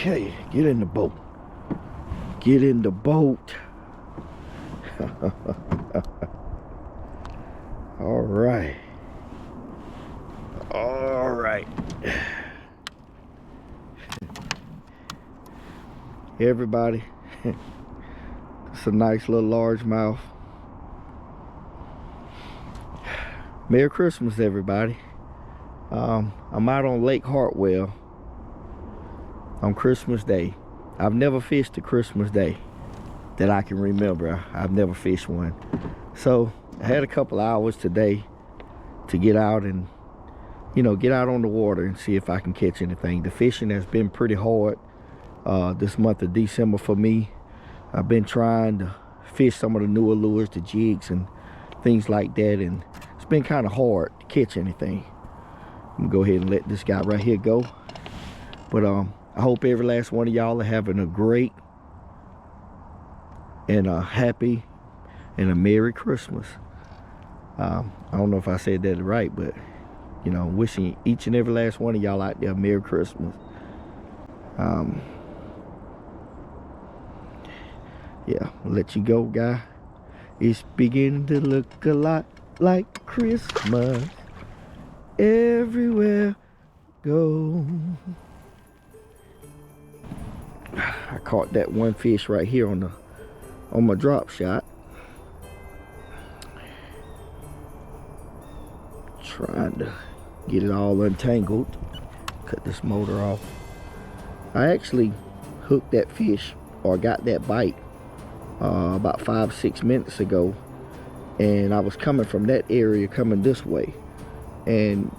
Okay, get in the boat. Get in the boat. All right. All right. Hey everybody. It's a nice little largemouth. Merry Christmas, everybody. I'm out on Lake Hartwell on Christmas Day. I've never fished a Christmas Day that I can remember. I've never fished one. So I had a couple hours today to get out and, you know, get out on the water and see if I can catch anything. The fishing has been pretty hard this month of December for me. I've been trying to fish some of the newer lures, the jigs and things like that, and it's been kind of hard to catch anything. I'm gonna go ahead and let this guy right here go. But I hope every last one of y'all are having a great and a happy and a Merry Christmas. I don't know if I said that right, but you know, wishing each and every last one of y'all out there a Merry Christmas. Yeah, I'll let you go, guy. It's beginning to look a lot like Christmas everywhere go. I caught that one fish right here on my drop shot. Trying to get it all untangled. Cut this motor off. I actually hooked that fish, or got that bite, about 5-6 minutes ago, and I was coming from that area coming this way, and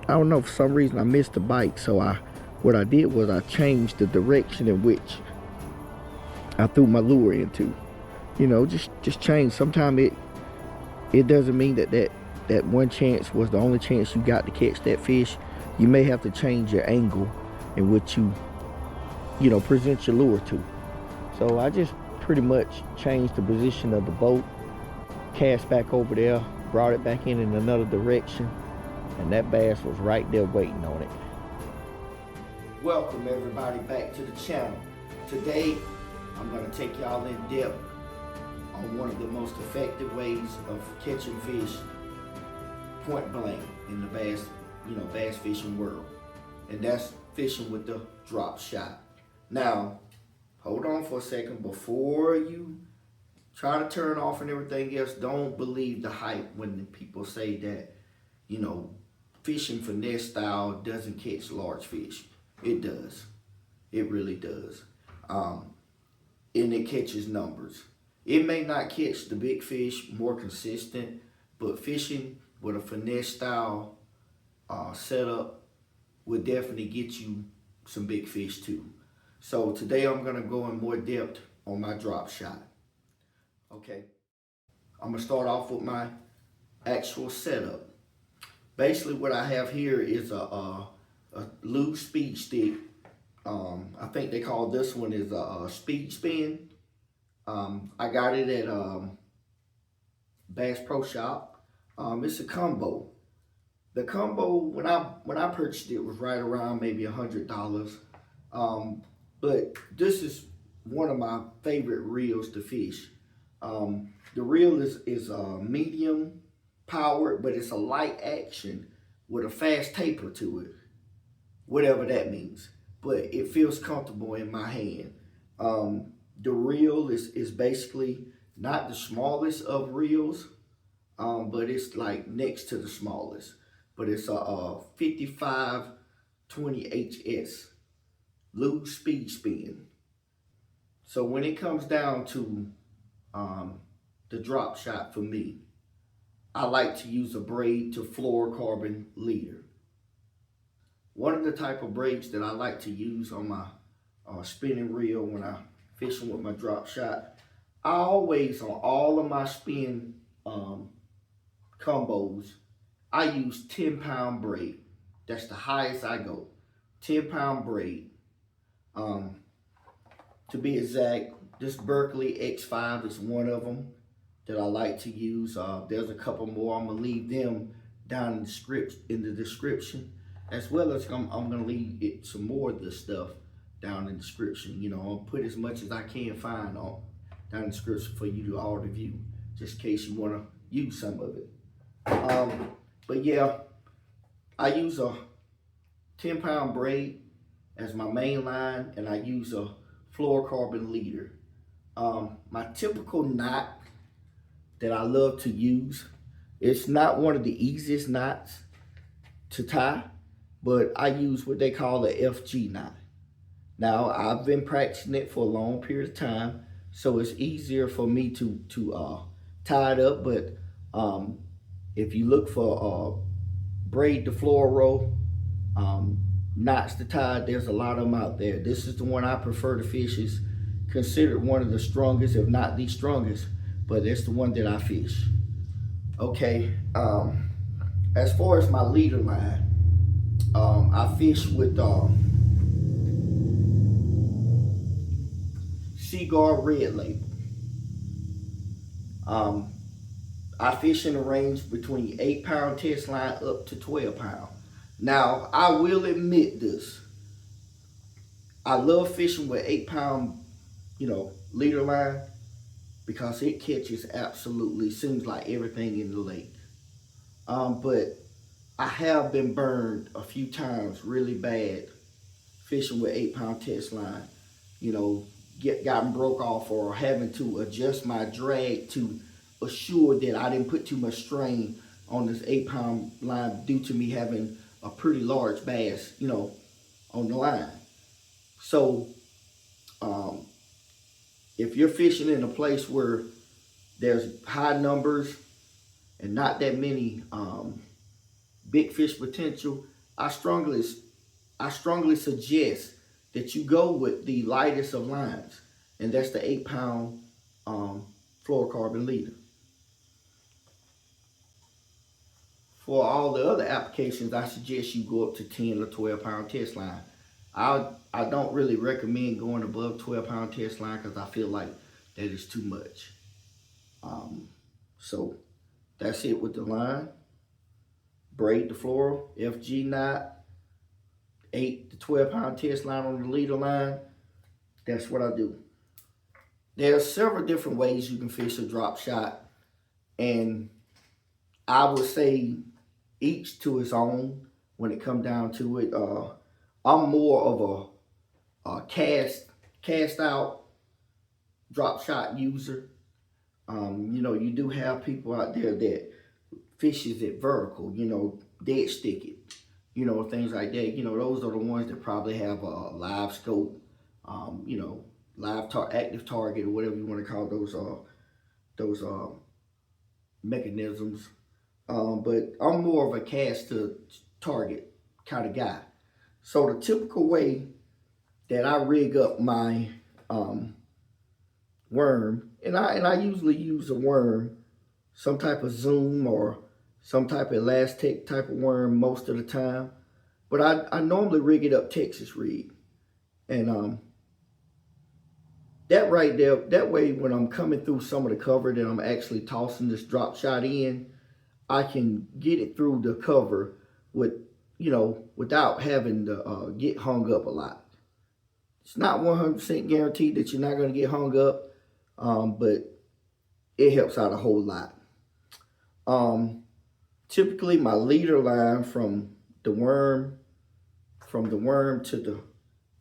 I don't know, for some reason I missed the bite. So what I did was I changed the direction in which I threw my lure into. You know, just change. Sometimes it doesn't mean that one chance was the only chance you got to catch that fish. You may have to change your angle in which you know, present your lure to. So I just pretty much changed the position of the boat, cast back over there, brought it back in another direction, and that bass was right there waiting on it. Welcome everybody back to the channel. Today I'm going to take y'all in depth on one of the most effective ways of catching fish point blank in the bass fishing world, and that's fishing with the drop shot. Now hold on for a second before you try to turn off and everything else. Don't believe the hype when people say that, you know, fishing finesse style doesn't catch large fish. It does. It really does. And it catches numbers. It may not catch the big fish more consistent, but fishing with a finesse style setup would definitely get you some big fish too. So today I'm gonna go in more depth on my drop shot. Okay, I'm gonna start off with my actual setup. Basically what I have here is a loose speed stick. I think they call this one is a speed spin. I got it at Bass Pro Shop. It's a combo. The combo, when I purchased it, was right around maybe $100. But this is one of my favorite reels to fish. The reel is medium powered, but it's a light action with a fast taper to it, whatever that means. But it feels comfortable in my hand. The reel is basically not the smallest of reels, but it's like next to the smallest. But it's a 5520 HS loose speed spin. So when it comes down to the drop shot for me, I like to use a braid to fluorocarbon leader. One of the type of braids that I like to use on my spinning reel when I'm fishing with my drop shot, I always, on all of my spin combos, I use 10-pound braid. That's the highest I go. 10-pound braid. To be exact, this Berkley X5 is one of them that I like to use. There's a couple more. I'm gonna leave them down in the description, as well as I'm gonna leave some more of this stuff down in the description. You know, I'll put as much as I can find on down in the description for you to all review, just in case you want to use some of it. But yeah, I use a 10-pound braid as my main line, and I use a fluorocarbon leader. My typical knot that I love to use, it's not one of the easiest knots to tie, but I use what they call the FG knot. Now, I've been practicing it for a long period of time, so it's easier for me to tie it up. But if you look for braid to fluoro knots to tie, there's a lot of them out there. This is the one I prefer to fish. Is considered one of the strongest, if not the strongest, but it's the one that I fish. Okay, as far as my leader line, I fish with Seaguard Red Label. I fish in a range between 8-pound test line up to 12-pound. Now, I will admit this. I love fishing with 8-pound, leader line, because it catches absolutely, seems like everything in the lake. But I have been burned a few times really bad fishing with 8-pound test line. Gotten broke off, or having to adjust my drag to assure that I didn't put too much strain on this 8-pound line due to me having a pretty large bass, on the line. So, if you're fishing in a place where there's high numbers and not that many big fish potential, I strongly suggest that you go with the lightest of lines, and that's the 8-pound fluorocarbon leader. For all the other applications, I suggest you go up to 10 or 12-pound test line. I don't really recommend going above 12-pound test line because I feel like that is too much. So that's it with the line. Braid the fluoro, FG knot, 8 to 12-pound test line on the leader line. That's what I do. There are several different ways you can fish a drop shot, and I would say each to its own when it comes down to it. I'm more of a cast out drop shot user. You do have people out there that fishes it vertical, dead stick it, things like that. Those are the ones that probably have a live scope, active target, or whatever you want to call those mechanisms. But I'm more of a cast to target kind of guy. So the typical way that I rig up my worm, and I usually use a worm, some type of Zoom or some type of elastic type of worm most of the time. But I normally rig it up Texas rig. And that right there, that way when I'm coming through some of the cover that I'm actually tossing this drop shot in, I can get it through the cover with, without having to get hung up a lot. It's not 100% guaranteed that you're not going to get hung up, but it helps out a whole lot. Typically my leader line from the worm to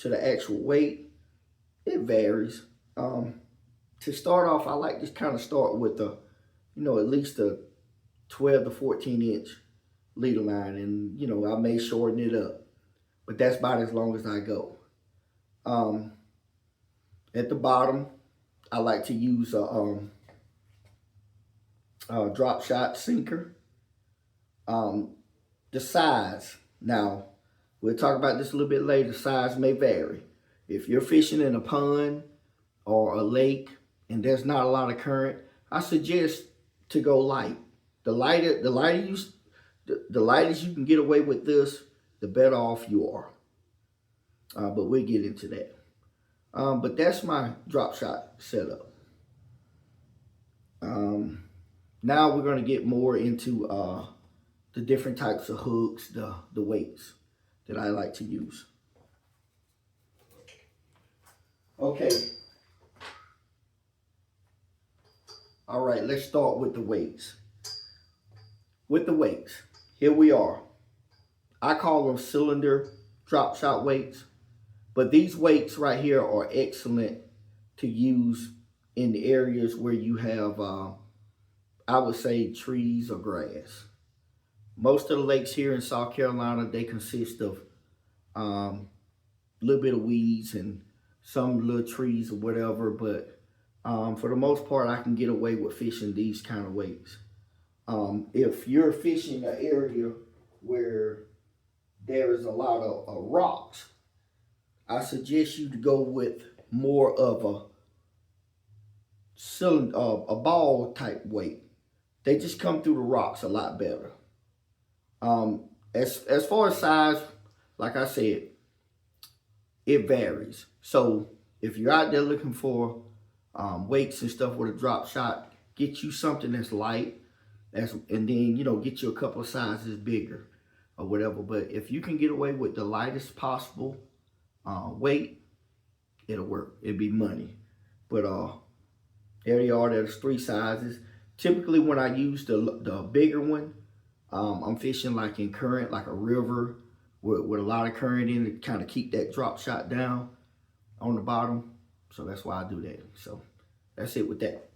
the actual weight, it varies. To start off, I like to kind of start with at least a 12 to 14 inch leader line, and I may shorten it up, but that's about as long as I go. At the bottom, I like to use a drop shot sinker. The size, now we'll talk about this a little bit later. Size may vary. If you're fishing in a pond or a lake and there's not a lot of current, I suggest to go light. The lightest you can get away with this, the better off you are. But we'll get into that. But that's my drop shot setup. Now we're going to get more into the different types of hooks, the weights that I like to use. Okay. All right, let's start with the weights. With the weights, here we are. I call them cylinder drop shot weights, but these weights right here are excellent to use in the areas where you have, I would say, trees or grass. Most of the lakes here in South Carolina, they consist of a little bit of weeds and some little trees or whatever, but for the most part, I can get away with fishing these kind of weights. If you're fishing an area where there's a lot of rocks, I suggest you to go with more of a cylinder, a ball type weight. They just come through the rocks a lot better. As far as size, like I said, it varies. So if you're out there looking for weights and stuff with a drop shot, get you something that's light, and then get you a couple of sizes bigger or whatever. But if you can get away with the lightest possible weight, it'll work. It'll be money. But there they are. There's 3 sizes. Typically, when I use the bigger one, I'm fishing like in current, like a river with a lot of current in it, to kind of keep that drop shot down on the bottom. So that's why I do that. So that's it with that.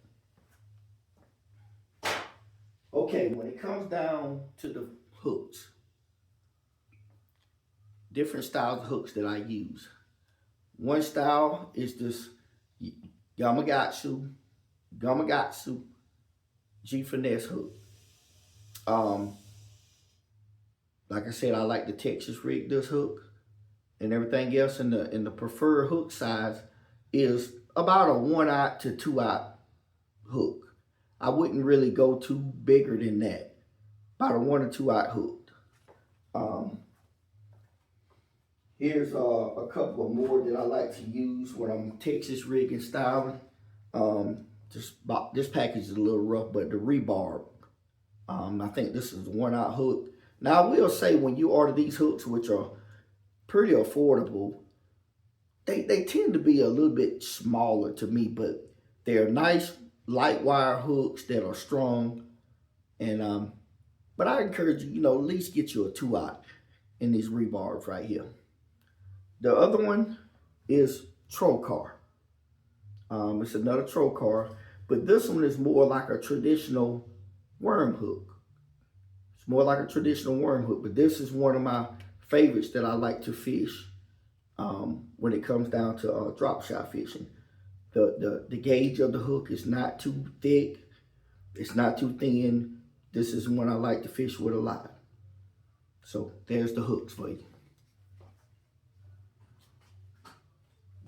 Okay, when it comes down to the hooks, different styles of hooks that I use. One style is this Gamakatsu G-Finesse hook. Like I said, I like the Texas rig this hook, and everything else in the preferred hook size is about a 1/0 to 2/0 hook. I wouldn't really go too bigger than that. About a 1 or 2/0 hook. Here's a couple of more that I like to use when I'm Texas rigging styling. This package is a little rough, but the rebarb. I think this is a 1/0 hook. Now I will say, when you order these hooks, which are pretty affordable, they tend to be a little bit smaller to me, but they're nice light wire hooks that are strong. And but I encourage you, at least get you a 2/0 in these rebarbs right here. The other one is Trocar. It's another Trocar, but this one is more like a traditional worm hook. It's more like a traditional worm hook, but this is one of my favorites that I like to fish when it comes down to drop shot fishing. The gauge of the hook is not too thick. It's not too thin. This is one I like to fish with a lot. So there's the hooks for you.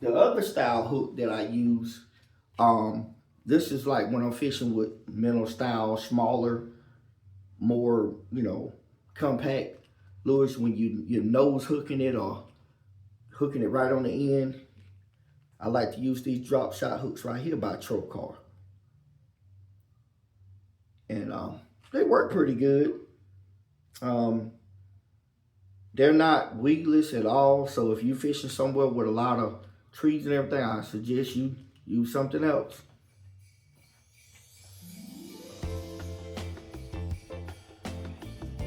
The other style hook that I use, this is like when I'm fishing with minnow style, smaller, more, compact lures, when you're nose hooking it or hooking it right on the end. I like to use these drop shot hooks right here by Trocar. And they work pretty good. They're not weedless at all, so if you're fishing somewhere with a lot of trees and everything, I suggest you use something else.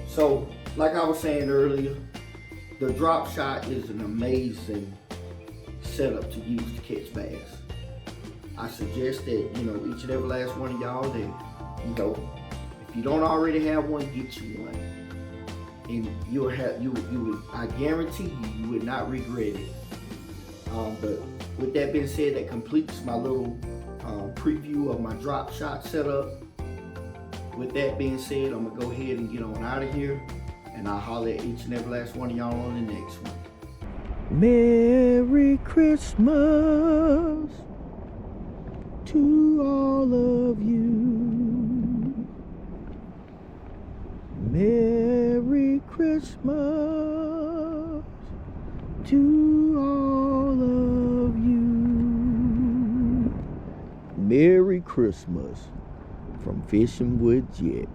So, like I was saying earlier, the drop shot is an amazing setup to use to catch bass. I suggest that, each and every last one of y'all that, if you don't already have one, get you one. And I guarantee you would not regret it. But with that being said, that completes my little preview of my drop shot setup. With that being said, I'm gonna go ahead and get on out of here, and I'll holler at each and every last one of y'all on the next one. Merry Christmas to all of you. Merry Christmas to all of you. Merry Christmas from Fishing with Jett.